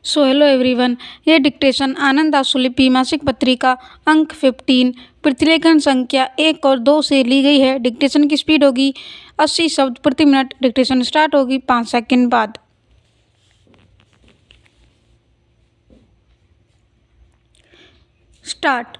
So hello everyone, ये dictation आनंद आशुलिपि मासिक पत्रिका अंक 15 प्रतिलेखन संख्या 1 और 2 से ली गई है। डिक्टेशन की स्पीड होगी 80 शब्द प्रति मिनट। डिक्टेशन स्टार्ट होगी 5 सेकंड बाद। स्टार्ट।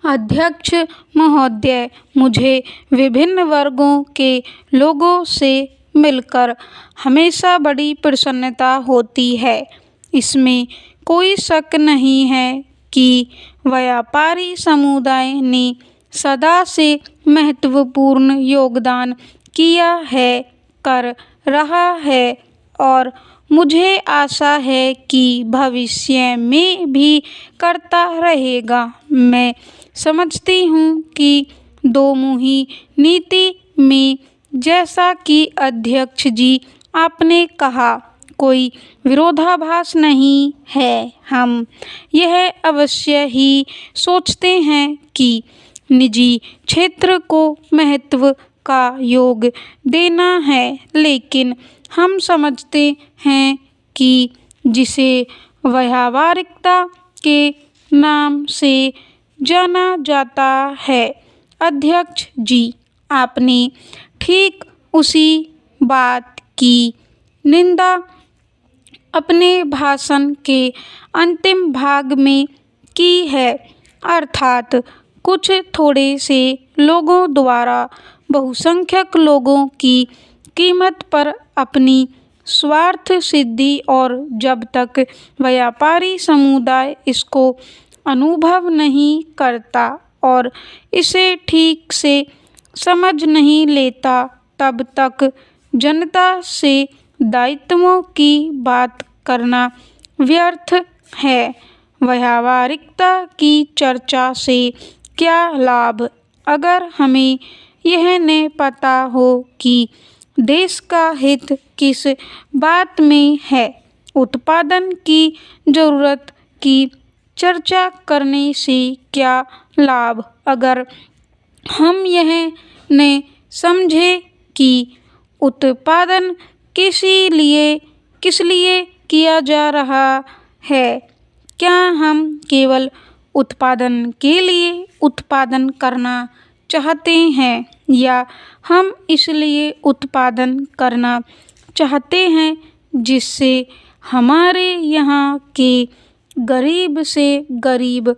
अध्यक्ष महोदय, मुझे विभिन्न वर्गों के लोगों से मिलकर हमेशा बड़ी प्रसन्नता होती है। इसमें कोई शक नहीं है कि व्यापारी समुदाय ने सदा से महत्वपूर्ण योगदान किया है, कर रहा है और मुझे आशा है कि भविष्य में भी करता रहेगा। मैं समझती हूँ कि दोमुही नीति में, जैसा कि अध्यक्ष जी आपने कहा, कोई विरोधाभास नहीं है। हम यह अवश्य ही सोचते हैं कि निजी क्षेत्र को महत्व का योग देना है, लेकिन हम समझते हैं कि जिसे व्यावहारिकता के नाम से जाना जाता है, अध्यक्ष जी आपने ठीक उसी बात की निंदा अपने भाषण के अंतिम भाग में की है, अर्थात कुछ थोड़े से लोगों द्वारा बहुसंख्यक लोगों की कीमत पर अपनी स्वार्थ सिद्धि, और जब तक व्यापारी समुदाय इसको अनुभव नहीं करता और इसे ठीक से समझ नहीं लेता, तब तक जनता से दायित्वों की बात करना व्यर्थ है। व्यावहारिकता की चर्चा से क्या लाभ, अगर हमें यह न पता हो कि देश का हित किस बात में है। उत्पादन की जरूरत की चर्चा करने से क्या लाभ, अगर हम यह न समझे कि उत्पादन किस लिए किया जा रहा है। क्या हम केवल उत्पादन के लिए उत्पादन करना चाहते हैं, या हम इसलिए उत्पादन करना चाहते हैं जिससे हमारे यहाँ के गरीब से गरीब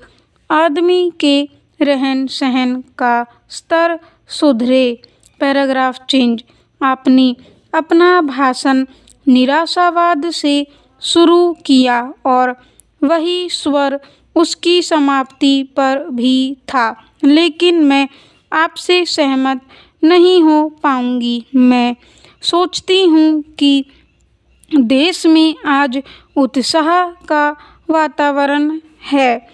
आदमी के रहन सहन का स्तर सुधरे। Paragraph change. आपने अपना भाषण निराशावाद से शुरू किया और वही स्वर उसकी समाप्ति पर भी था, लेकिन मैं आपसे सहमत नहीं हो पाऊंगी। मैं सोचती हूँ कि देश में आज उत्साह का वातावरण है।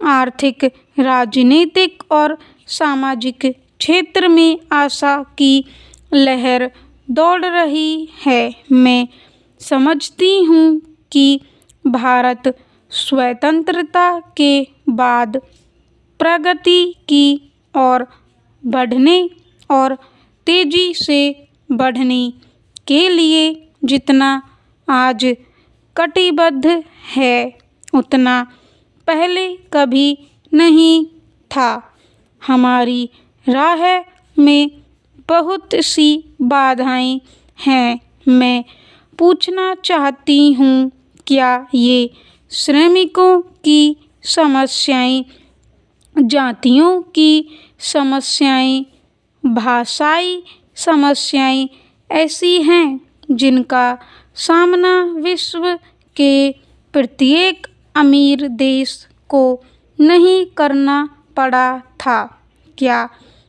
आर्थिक, राजनीतिक और सामाजिक क्षेत्र में आशा की लहर दौड़ रही है। मैं समझती हूँ कि भारत स्वतंत्रता के बाद प्रगति की ओर बढ़ने और तेजी से बढ़ने के लिए जितना आज कटिबद्ध है, उतना पहले कभी नहीं था। हमारी राह में बहुत सी बाधाएं हैं। मैं पूछना चाहती हूँ, क्या ये श्रमिकों की समस्याएं, जातियों की समस्याएं, भाषाई समस्याएं ऐसी हैं जिनका सामना विश्व के प्रत्येक अमीर देश को नहीं करना पड़ा था? क्या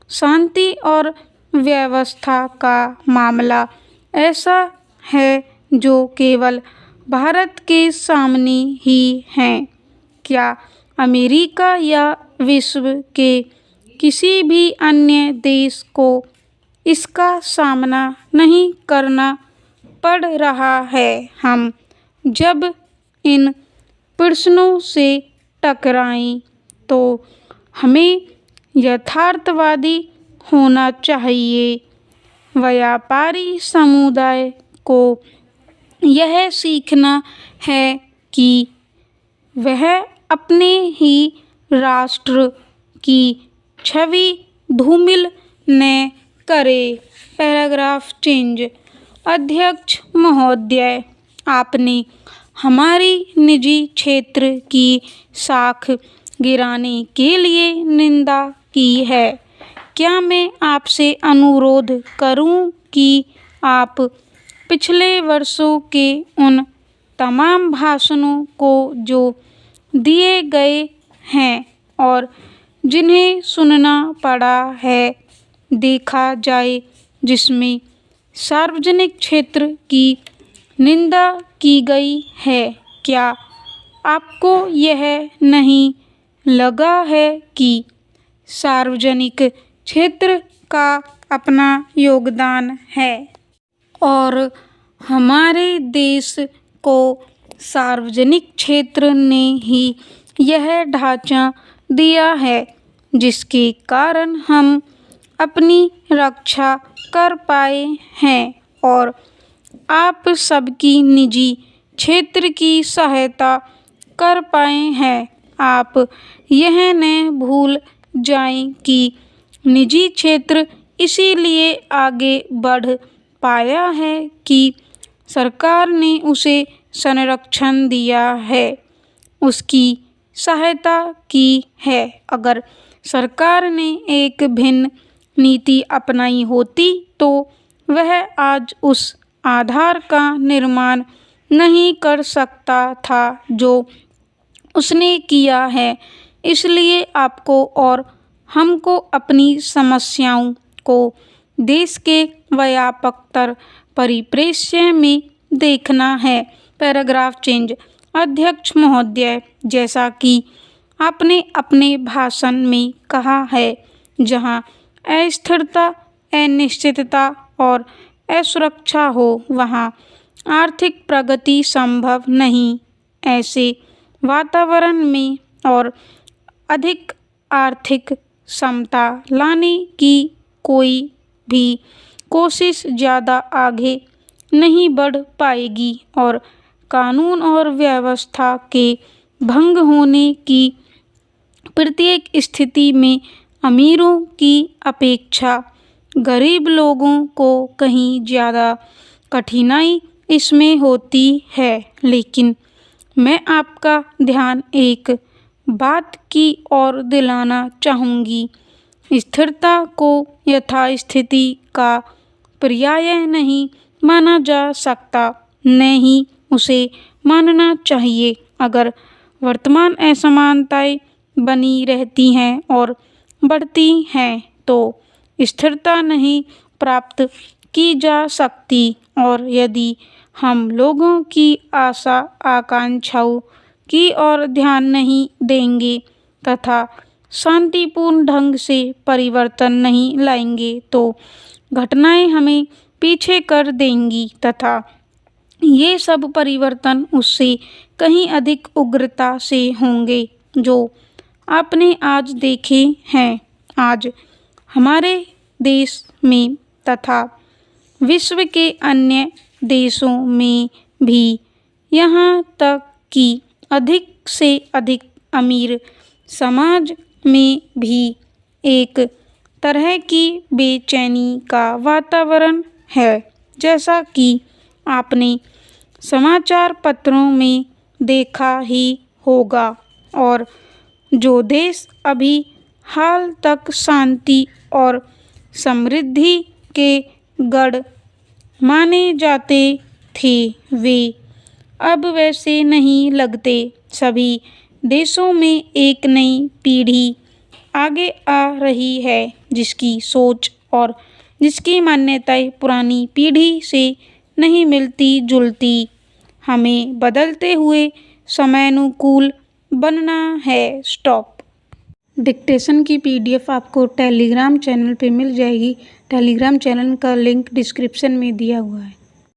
शांति और व्यवस्था का मामला ऐसा है जो केवल भारत के सामने ही है? क्या अमेरिका या विश्व के किसी भी अन्य देश को इसका सामना नहीं करना पड़ रहा है? हम जब इन प्रश्नों से टकराएं तो हमें यथार्थवादी होना चाहिए। व्यापारी समुदाय को यह सीखना है कि वह अपने ही राष्ट्र की छवि धूमिल न करे। Paragraph change. अध्यक्ष महोदय, आपने हमारी निजी क्षेत्र की साख गिराने के लिए निंदा की है। क्या मैं आपसे अनुरोध करूं कि आप पिछले वर्षों के उन तमाम भाषणों को जो दिए गए हैं और जिन्हें सुनना पड़ा है देखा जाए, जिसमें सार्वजनिक क्षेत्र की निंदा की गई है। क्या आपको यह नहीं लगा है कि सार्वजनिक क्षेत्र का अपना योगदान है और हमारे देश को सार्वजनिक क्षेत्र ने ही यह ढांचा दिया है जिसके कारण हम अपनी रक्षा कर पाए हैं और आप सबकी निजी क्षेत्र की सहायता कर पाए हैं। आप यह न भूल जाएं कि निजी क्षेत्र इसीलिए आगे बढ़ पाया है कि सरकार ने उसे संरक्षण दिया है, उसकी सहायता की है। अगर सरकार ने एक भिन्न नीति अपनाई होती तो वह आज उस आधार का निर्माण नहीं कर सकता था जो उसने किया है। इसलिए आपको और हमको अपनी समस्याओं को देश के व्यापकतर परिप्रेक्ष्य में देखना है। Paragraph change. अध्यक्ष महोदय, जैसा कि आपने अपने भाषण में कहा है, जहां अस्थिरता, अनिश्चितता और असुरक्षा हो वहां आर्थिक प्रगति संभव नहीं। ऐसे वातावरण में और अधिक आर्थिक समता लाने की कोई भी कोशिश ज़्यादा आगे नहीं बढ़ पाएगी और कानून और व्यवस्था के भंग होने की प्रत्येक स्थिति में अमीरों की अपेक्षा गरीब लोगों को कहीं ज़्यादा कठिनाई इसमें होती है। लेकिन मैं आपका ध्यान एक बात की ओर दिलाना चाहूँगी। स्थिरता को यथास्थिति का पर्याय नहीं माना जा सकता, न ही उसे मानना चाहिए। अगर वर्तमान असमानताएं बनी रहती हैं और बढ़ती हैं तो स्थिरता नहीं प्राप्त की जा सकती और यदि हम लोगों की आशा आकांक्षाओं की ओर ध्यान नहीं देंगे तथा शांतिपूर्ण ढंग से परिवर्तन नहीं लाएंगे तो घटनाएं हमें पीछे कर देंगी तथा ये सब परिवर्तन उससे कहीं अधिक उग्रता से होंगे जो आपने आज देखे हैं। आज हमारे देश में तथा विश्व के अन्य देशों में भी, यहाँ तक कि अधिक से अधिक अमीर समाज में भी एक तरह की बेचैनी का वातावरण है। जैसा कि आपने समाचार पत्रों में देखा ही होगा और जो देश अभी हाल तक शांति और समृद्धि के गढ़ माने जाते थे वे अब वैसे नहीं लगते। सभी देशों में एक नई पीढ़ी आगे आ रही है जिसकी सोच और जिसकी मान्यताएं पुरानी पीढ़ी से नहीं मिलती जुलती। हमें बदलते हुए समयानुकूल बनना है। स्टॉप। डिक्टेशन की PDF आपको टेलीग्राम चैनल पे मिल जाएगी। टेलीग्राम चैनल का लिंक डिस्क्रिप्शन में दिया हुआ है।